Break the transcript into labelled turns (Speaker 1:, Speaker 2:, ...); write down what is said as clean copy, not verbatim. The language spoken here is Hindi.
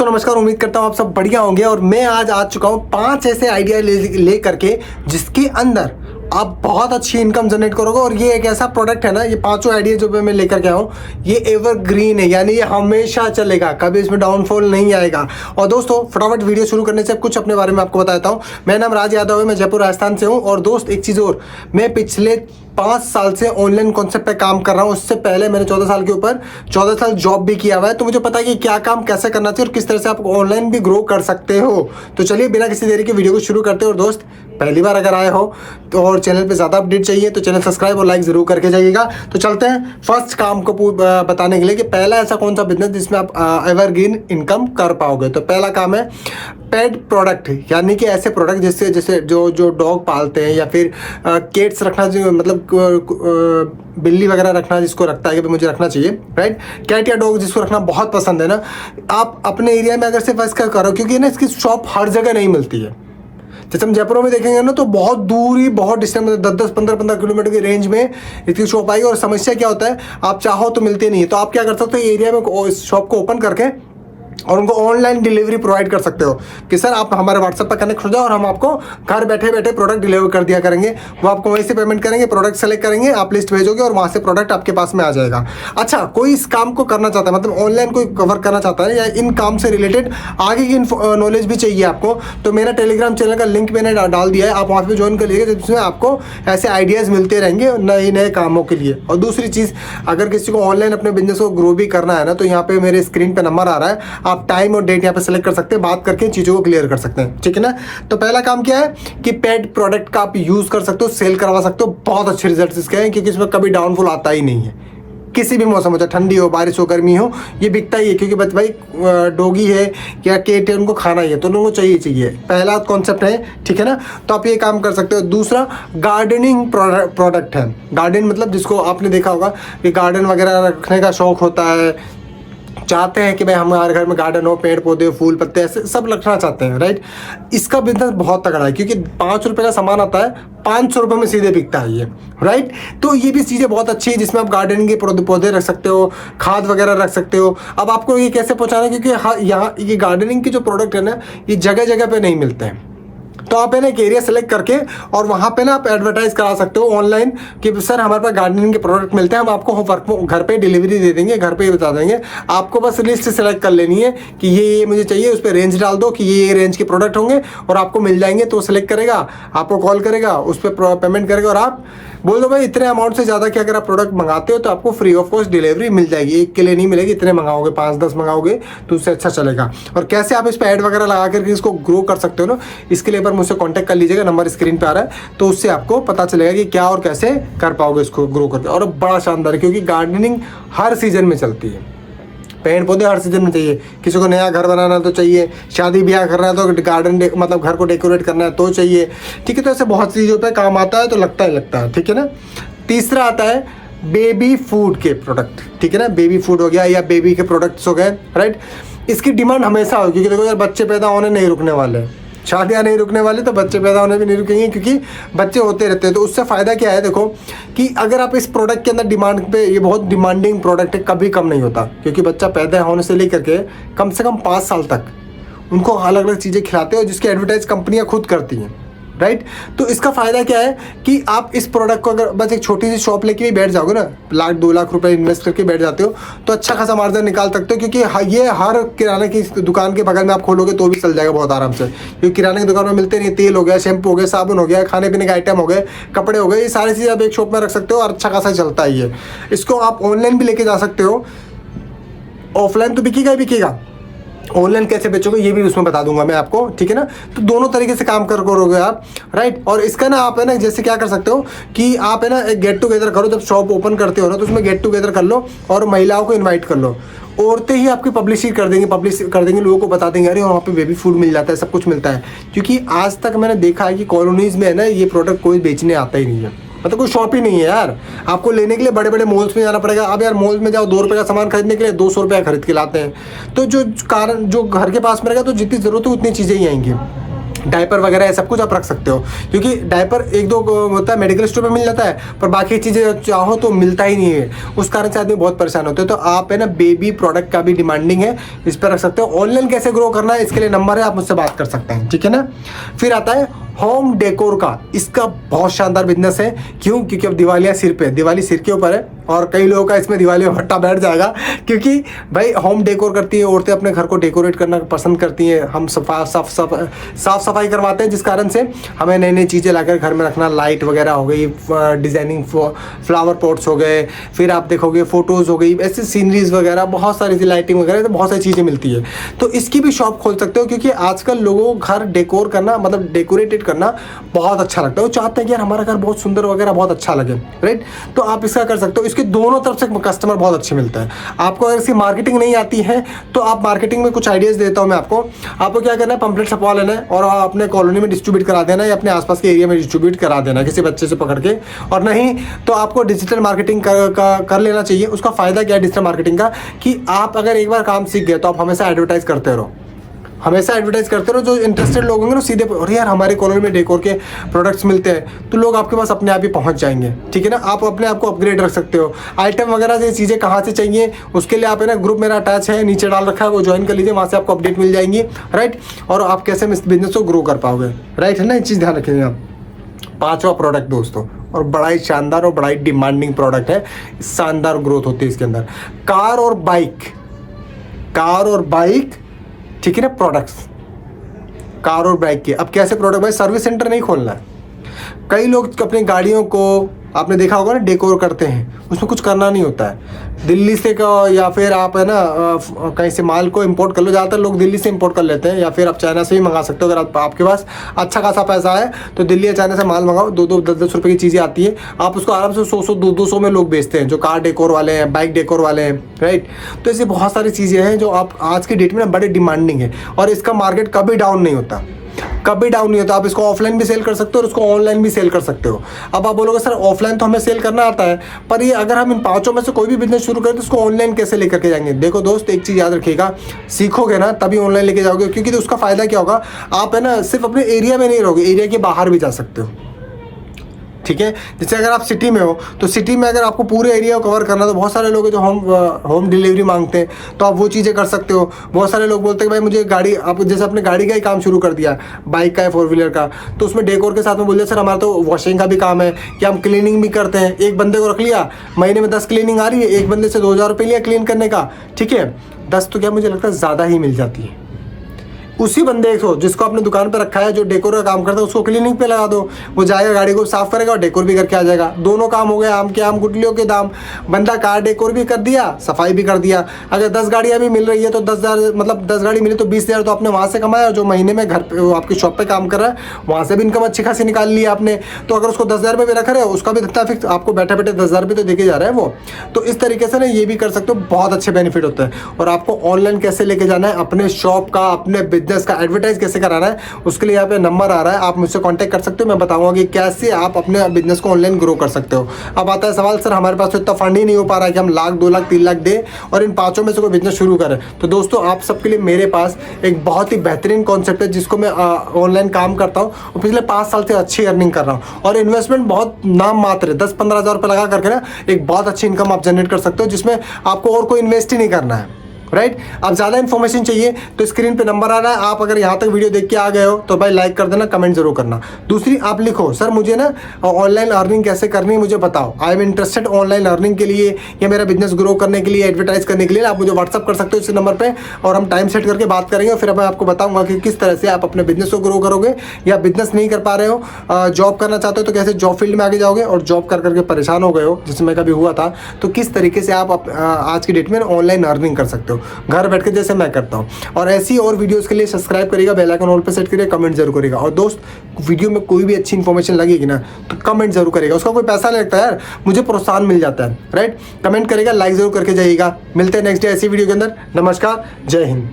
Speaker 1: तो नमस्कार, उम्मीद करता हूँ आप सब बढ़िया होंगे। और मैं आज आ चुका हूँ 5 ऐसे आइडिया ले करके जिसके अंदर आप बहुत अच्छी इनकम जनरेट करोगे। और ये एक ऐसा प्रोडक्ट है ना, ये पांचों आइडिया जो मैं लेकर के आया हूँ, ये एवरग्रीन है, यानी ये हमेशा चलेगा, कभी इसमें डाउनफॉल नहीं आएगा। और दोस्तों, फटाफट वीडियो शुरू करने से कुछ अपने बारे में आपको बताता हूँ। मेरा नाम राज यादव है, मैं जयपुर राजस्थान से हूँ। और दोस्त, एक चीज़ और, मैं पिछले 5 साल से ऑनलाइन कॉन्सेप्ट पे काम कर रहा हूँ। उससे पहले मैंने 14 साल के ऊपर 14 साल जॉब भी किया हुआ है, तो मुझे पता है कि क्या काम कैसे करना चाहिए और किस तरह से आप ऑनलाइन भी ग्रो कर सकते हो। तो चलिए बिना किसी देरी के वीडियो को शुरू करते हैं। और दोस्त, पहली बार अगर आए हो तो और चैनल पे ज़्यादा अपडेट चाहिए तो चैनल सब्सक्राइब और लाइक ज़रूर करके जाइएगा। तो चलते हैं फर्स्ट काम को बताने के लिए कि पहला ऐसा कौन सा बिजनेस जिसमें आप एवरग्रीन इनकम कर पाओगे। तो पहला काम है पेट प्रोडक्ट, यानी कि ऐसे प्रोडक्ट जैसे जो डॉग पालते हैं या फिर केट्स रखना, जो मतलब बिल्ली वगैरह रखना, जिसको रखता है कि मुझे रखना चाहिए, राइट। कैट या डॉग जिसको रखना बहुत पसंद है ना, आप अपने एरिया में अगर सिर्फ इसका करो, क्योंकि ना इसकी शॉप हर जगह नहीं मिलती है। जैसे हम जयपुर में देखेंगे ना, तो बहुत दूरी, बहुत डिस्टेंस, 10-10, 15-15 किलोमीटर की रेंज में इसकी शॉप आएगी। और समस्या क्या होता है, आप चाहो तो मिलती नहीं है। तो आप क्या कर सकते हो, एरिया में इस शॉप को ओपन करके और उनको ऑनलाइन डिलीवरी प्रोवाइड कर सकते हो कि सर आप हमारे व्हाट्सएप पर कनेक्ट हो जाओ और हम आपको घर बैठे बैठे प्रोडक्ट डिलीवर कर दिया करेंगे। वो आपको वहीं से पेमेंट करेंगे, प्रोडक्ट सेलेक्ट करेंगे, आप लिस्ट भेजोगे और वहाँ से प्रोडक्ट आपके पास में आ जाएगा। अच्छा, कोई इस काम को करना चाहता है, मतलब ऑनलाइन कोई कवर करना चाहता है या इन काम से रिलेटेड आगे की नॉलेज भी चाहिए आपको, तो मेरा टेलीग्राम चैनल का लिंक मैंने डाल दिया है, आप वहाँ पर ज्वाइन कर लीजिएगा, जिसमें आपको ऐसे आइडियाज़ मिलते रहेंगे नए नए कामों के लिए। और दूसरी चीज़, अगर किसी को ऑनलाइन अपने बिजनेस को ग्रो भी करना है ना, तो यहाँ पे मेरे स्क्रीन पे नंबर आ रहा है, आप टाइम और डेट यहाँ पे सेलेक्ट कर सकते हैं, बात करके चीज़ों को क्लियर कर सकते हैं, ठीक है ना। तो पहला काम क्या है कि पेट प्रोडक्ट का आप यूज़ कर सकते हो, सेल करवा सकते हो। बहुत अच्छे रिजल्ट्स इसके हैं, क्योंकि इसमें कभी डाउनफॉल आता ही नहीं है। किसी भी मौसम हो, चाहे ठंडी हो, बारिश हो, गर्मी हो, ये बिकता ही है, क्योंकि भाई डॉगी है या केट है, उनको खाना ही है, तो उनको चाहिए। पहला कॉन्सेप्ट है, ठीक है ना। तो आप ये काम कर सकते हो। दूसरा, गार्डनिंग प्रोडक्ट है। गार्डन मतलब जिसको आपने देखा होगा कि गार्डन वगैरह रखने का शौक होता है, चाहते हैं कि भाई हमारे घर में गार्डन हो, पेड़ पौधे, फूल पत्ते, ऐसे सब रखना चाहते हैं, राइट। इसका बिजनेस बहुत तगड़ा है, क्योंकि 5 रुपये का सामान आता है, 500 रुपये में सीधे बिकता है ये, राइट। तो ये भी चीज़ें बहुत अच्छी है, जिसमें आप गार्डनिंग के पौधे रख सकते हो, खाद वगैरह रख सकते हो। अब आपको ये कैसे पहुँचाना है, क्योंकि यहाँ ये गार्डनिंग के जो प्रोडक्ट है ना, ये जगह जगह पे नहीं मिलते हैं। तो आप है ना एक एरिया सेलेक्ट करके और वहाँ पे ना आप एडवर्टाइज करा सकते हो ऑनलाइन कि सर हमारे पास गार्डनिंग के प्रोडक्ट मिलते हैं, हम आपको वर्क घर पे डिलीवरी दे देंगे, घर पे ही बता देंगे। आपको बस लिस्ट सेलेक्ट कर लेनी है कि ये मुझे चाहिए, उस पर रेंज डाल दो कि ये रेंज के प्रोडक्ट होंगे और आपको मिल जाएंगे। तो सेलेक्ट करेगा, आपको कॉल करेगा, उस पर पेमेंट करेगा और आप बोल दो भाई इतने अमाउंट से ज़्यादा कि अगर आप प्रोडक्ट मंगाते हो तो आपको फ्री ऑफ कॉस्ट डिलीवरी मिल जाएगी। एक के लिए नहीं मिलेगी, इतने मंगाओगे, 5-10 मंगाओगे तो उससे अच्छा चलेगा। और कैसे आप इस पर ऐड वगैरह लगा करके इसको ग्रो कर सकते हो ना, इसके लिए एक बार मुझसे कॉन्टैक्ट कर लीजिएगा, नंबर स्क्रीन पे आ रहा है, तो उससे आपको पता चलेगा कि क्या और कैसे कर पाओगे इसको ग्रो करके। और बड़ा शानदार है, क्योंकि गार्डनिंग हर सीजन में चलती है, पेड़ पौधे हर सीजन में चाहिए। किसी को नया घर बनाना तो चाहिए, शादी ब्याह करना है तो गार्डन मतलब घर को डेकोरेट करना है तो चाहिए, ठीक है। तो ऐसे बहुत चीज़ों पे काम आता है, तो लगता है, ठीक है ना। तीसरा आता है बेबी फूड के प्रोडक्ट, ठीक है ना। बेबी फूड हो गया या बेबी के प्रोडक्ट्स हो गए, राइट। इसकी डिमांड हमेशा होगी, क्योंकि देखो यार, बच्चे पैदा होने नहीं रुकने वाले, शादियाँ नहीं रुकने वाली, तो बच्चे पैदा होने भी नहीं रुकेंगे, क्योंकि बच्चे होते रहते हैं। तो उससे फ़ायदा क्या है, देखो कि अगर आप इस प्रोडक्ट के अंदर डिमांड पे, ये बहुत डिमांडिंग प्रोडक्ट है, कभी कम नहीं होता, क्योंकि बच्चा पैदा होने से लेकर के कम से कम 5 साल तक उनको अलग अलग चीज़ें खिलाते हो, जिसकी एडवर्टाइज कंपनियाँ खुद करती हैं, राइट। तो इसका फ़ायदा क्या है कि आप इस प्रोडक्ट को अगर बस एक छोटी सी शॉप लेके भी बैठ जाओगे ना, 1-2 लाख रुपए इन्वेस्ट करके बैठ जाते हो, तो अच्छा खासा मार्जिन निकाल सकते हो। क्योंकि ये हर किराने की दुकान के बगल में आप खोलोगे तो भी चल जाएगा बहुत आराम से, क्योंकि किराने की दुकान में मिलते नहीं। तेल हो गया, शैम्पू हो गया, साबुन हो गया, खाने पीने के आइटम हो गए, कपड़े हो गए, ये सारी चीज़ें आप एक शॉप में रख सकते हो और अच्छा खासा चलता है ये। इसको आप ऑनलाइन भी लेके जा सकते हो, ऑफलाइन तो बिकेगा ही बिकेगा, ऑनलाइन कैसे बेचोगे ये भी उसमें बता दूंगा मैं आपको, ठीक है ना। तो दोनों तरीके से काम करोगे आप, राइट। और इसका ना आप है ना, जैसे क्या कर सकते हो कि आप है ना एक गेट टुगेदर करो, जब शॉप ओपन करते हो ना, तो उसमें गेट टुगेदर कर लो और महिलाओं को इन्वाइट कर लो। औरतें ही आपकी पब्लिश कर देंगे, लोगों को बता देंगे, अरे वहाँ पे बेबी फूड मिल जाता है, सब कुछ मिलता है। क्योंकि आज तक मैंने देखा है कि कॉलोनीज़ में है ना, ये प्रोडक्ट कोई बेचने आता ही नहीं है, मतलब कोई शॉप ही नहीं है यार। आपको लेने के लिए बड़े बड़े मॉल्स में जाना पड़ेगा। अब यार मॉल में जाओ, 2 रुपये का सामान खरीदने के लिए 200 रुपये खरीद के लाते हैं। तो जो घर के पास में रहेगा, तो जितनी ज़रूरत है उतनी चीज़ें ही आएंगी। डायपर वगैरह ये सब कुछ आप रख सकते हो, क्योंकि डायपर एक दो होता है मेडिकल स्टोर पे मिल जाता है, पर बाकी चीज़ें चाहो तो मिलता ही नहीं है, उस कारण से आदमी बहुत परेशान होते हैं। तो आप है ना बेबी प्रोडक्ट का भी डिमांडिंग है, इस पर रख सकते हो। ऑनलाइन कैसे ग्रो करना है इसके लिए नंबर है, आप मुझसे बात कर सकते हैं, ठीक है ना। फिर आता है होम डेकोर का, इसका बहुत शानदार बिजनेस है। क्यों? क्योंकि अब दिवालियाँ सिर पे, दिवाली सिर के ऊपर है और कई लोगों का इसमें दिवाली में भट्टा बैठ जाएगा, क्योंकि भाई होम डेकोर करती है औरतें, अपने घर को डेकोरेट करना पसंद करती हैं। हम साफ सफाई करवाते हैं, जिस कारण से हमें नई नई चीज़ें लाकर घर में रखना, लाइट वगैरह हो गई, डिज़ाइनिंग फ्लावर पॉट्स हो गए, फिर आप देखोगे फ़ोटोज़ हो गई, ऐसे सीनरीज वगैरह, बहुत सारी लाइटिंग वगैरह, तो बहुत सारी चीज़ें मिलती है। तो इसकी भी शॉप खोल सकते हो, क्योंकि आजकल लोगों को घर डेकोर करना, मतलब डेकोरेटेड करना बहुत अच्छा लगता है। वो चाहते हैं कि यार हमारा घर बहुत सुंदर वगैरह बहुत अच्छा लगे, राइट। तो आप इसका कर सकते हो। इसके दोनों तरफ से कस्टमर बहुत अच्छे मिलता है। आपको अगर इसकी मार्केटिंग नहीं आती है तो आप मार्केटिंग में कुछ आइडियाज़ देता हूँ मैं आपको क्या करना है, पंपलेट छपवा लेना है और अपने कॉलोनी में डिस्ट्रीब्यूट करा देना है, या अपने आसपास के एरिया में डिस्ट्रीब्यूट करा देना है किसी बच्चे से पकड़ के। और नहीं तो आपको डिजिटल मार्केटिंग कर लेना चाहिए। उसका फ़ायदा क्या है डिजिटल मार्केटिंग का, कि आप अगर एक बार काम सीख गए तो आप हमेशा एडवर्टाइज करते रहो, हमेशा एडवर्टाइज करते रहो। जो इंटरेस्टेड लोग होंगे ना सीधे, अरे यार हमारे कॉलोनी में डेकोर के प्रोडक्ट्स मिलते हैं, तो लोग आपके पास अपने आप ही पहुंच जाएंगे, ठीक है ना। आप अपने आप को अपग्रेड रख सकते हो। आइटम वगैरह से चीज़ें कहाँ से चाहिए उसके लिए आप है ना, ग्रुप मेरा अटैच है, नीचे डाल रखा है, वो ज्वाइन कर लीजिए, वहाँ से आपको अपडेट मिल जाएंगी, राइट। और आप कैसे इस बिजनेस को ग्रो कर पाओगे, राइट, है ना। एक चीज़ ध्यान रखिएगा आप। पांचवा प्रोडक्ट दोस्तों, और बड़ा ही शानदार और बड़ा ही डिमांडिंग प्रोडक्ट है, शानदार ग्रोथ होती है इसके अंदर, कार और बाइक, ठीक है ना, प्रोडक्ट्स, कार और बाइक के। अब कैसे प्रोडक्ट, भाई सर्विस सेंटर नहीं खोलना है। कई लोग अपनी गाड़ियों को आपने देखा होगा ना डेकोर करते हैं, उसमें कुछ करना नहीं होता है। दिल्ली से या फिर आप है ना कहीं से माल को इंपोर्ट कर लो, ज़्यादातर लोग दिल्ली से इंपोर्ट कर लेते हैं, या फिर आप चाइना से भी मंगा सकते हो। अगर आपके पास अच्छा खासा पैसा है तो दिल्ली या चाइना से माल मंगाओ, 2-10 रुपये की चीज़ें आती है, आप उसको आराम से 100 200 में लोग बेचते हैं, जो कार डेकोर वाले हैं, बाइक डेकोर वाले हैं, राइट। तो ऐसी बहुत सारी चीज़ें हैं जो आप आज की डेट में बड़े डिमांडिंग है, और इसका मार्केट कभी डाउन नहीं होता, कभी डाउन नहीं होता। आप इसको ऑफलाइन भी सेल कर सकते हो और उसको ऑनलाइन भी सेल कर सकते हो। अब आप बोलोगे सर ऑफलाइन तो हमें सेल करना आता है, पर ये अगर हम इन पांचों में से कोई भी बिजनेस शुरू करें तो उसको ऑनलाइन कैसे लेकर के जाएंगे। देखो दोस्त, एक चीज़ याद रखिएगा, सीखोगे ना तभी ऑनलाइन लेके जाओगे, क्योंकि तो उसका फायदा क्या होगा, आप है ना सिर्फ अपने एरिया में नहीं रहोगे, एरिया के बाहर भी जा सकते हो, ठीक है। जैसे अगर आप सिटी में हो तो सिटी में अगर आपको पूरे एरिया को कवर करना, तो बहुत सारे लोग हैं जो होम डिलीवरी मांगते हैं, तो आप वो चीज़ें कर सकते हो। बहुत सारे लोग बोलते हैं कि भाई मुझे गाड़ी, आप जैसे अपने गाड़ी का ही काम शुरू कर दिया, बाइक का है, 4 व्हीलर का, तो उसमें डेकोर के साथ में बोल दिया सर हमारा तो वॉशिंग का भी काम है, कि हम क्लीनिंग भी करते हैं। एक बंदे को रख लिया, महीने में 10 क्लीनिंग आ रही है, एक बंदे से 2000 रुपये लिया क्लीन करने का, ठीक है। 10 तो क्या मुझे लगता है ज़्यादा ही मिल जाती है। उसी बंदे को जिसको अपने दुकान पर रखा है, जो डेकोर का काम करता है, उसको क्लीनिंग पे लगा दो, वो जाएगा गाड़ी को साफ करेगा और डेकोर भी करके आ जाएगा। दोनों काम हो गए, आम के आम गुटलियों के दाम। बंदा कार डेकोर भी कर दिया, सफाई भी कर दिया। अगर 10 गाड़ियाँ भी मिल रही है तो 10,000, मतलब 10 गाड़ी मिली तो 20,000 तो आपने वहाँ से कमाया। जो महीने में घर पे आपकी शॉप पर काम कर रहा है, वहाँ से भी इनकम अच्छी खासी निकाल लिया आपने। तो अगर उसको 10,000 रुपये भी रख रहे हो, उसका भी धत्ता फिक्स, आपको बैठे बैठे 10,000 रुपये तो देके जा रहा है वो। तो इस तरीके से ना ये भी कर सकते हो, बहुत अच्छे बेनिफिट होते हैं। और आपको ऑनलाइन कैसे लेके जाना है, अपने शॉप का, अपने बिजनेस का एडवर्टाइज कैसे कराना है, उसके लिए यहाँ पे नंबर आ रहा है, आप मुझसे कांटेक्ट कर सकते हो। मैं बताऊंगा कि कैसे आप अपने बिजनेस को ऑनलाइन ग्रो कर सकते हो। अब आता है सवाल, सर हमारे पास तो इतना फंड ही नहीं हो पा रहा है कि हम 1,00,000, 2,00,000, 3,00,000 दे और इन पांचों में से कोई बिजनेस शुरू करें। तो दोस्तों आप सबके लिए मेरे पास एक बहुत ही बेहतरीन कॉन्सेप्ट है, जिसको मैं ऑनलाइन काम करता हूँ और पिछले 5 साल से अच्छी अर्निंग कर रहा हूँ। और इन्वेस्टमेंट बहुत नाम मात्र है, 10-15 हज़ार रुपये लगा करके ना एक बहुत अच्छी इनकम आप जनरेट कर सकते हो, जिसमें आपको और कोई इन्वेस्ट ही नहीं करना है, राइट। अब ज़्यादा इन्फॉर्मेशन चाहिए तो स्क्रीन पे नंबर आ रहा है। आप अगर यहाँ तक वीडियो देख के आ गए हो तो भाई लाइक कर देना, कमेंट जरूर करना। दूसरी, आप लिखो सर मुझे ना ऑनलाइन अर्निंग कैसे करनी है मुझे बताओ, I am interested online earning के लिए या मेरा बिजनेस ग्रो करने के लिए, एडवर्टाइज करने के लिए। आप मुझे व्हाट्सअप कर सकते हो इस नंबर पर, और हम टाइम सेट करके बात करेंगे। फिर मैं आपको बताऊँगा कि किस तरह से आप अपने बिजनेस को ग्रो करोगे, या बिजनेस नहीं कर पा रहे हो, जॉब करना चाहते हो तो कैसे जॉब फील्ड में आगे जाओगे, और जॉब कर करके परेशान हो गए हो जिसमें कभी हुआ था, तो किस तरीके से आप आज की डेट में ऑनलाइन अर्निंग कर सकते हो घर बैठ के, जैसे मैं करता हूँ। और ऐसी और वीडियोस के लिए सब्सक्राइब करिएगा, बेल आइकन ऑल पे सेट करिएगा, कमेंट जरूर करिएगा। और दोस्त वीडियो में कोई भी अच्छी इन्फॉर्मेशन लगेगी ना तो कमेंट जरूर करिएगा, उसका कोई पैसा नहीं लगता यार, मुझे प्रोत्साहन मिल जाता है, राइट। कमेंट करेगा, लाइक जरूर करके जाइएगा। मिलते हैं नेक्स्ट डे ऐसी वीडियो के अंदर। नमस्कार, जय हिंद।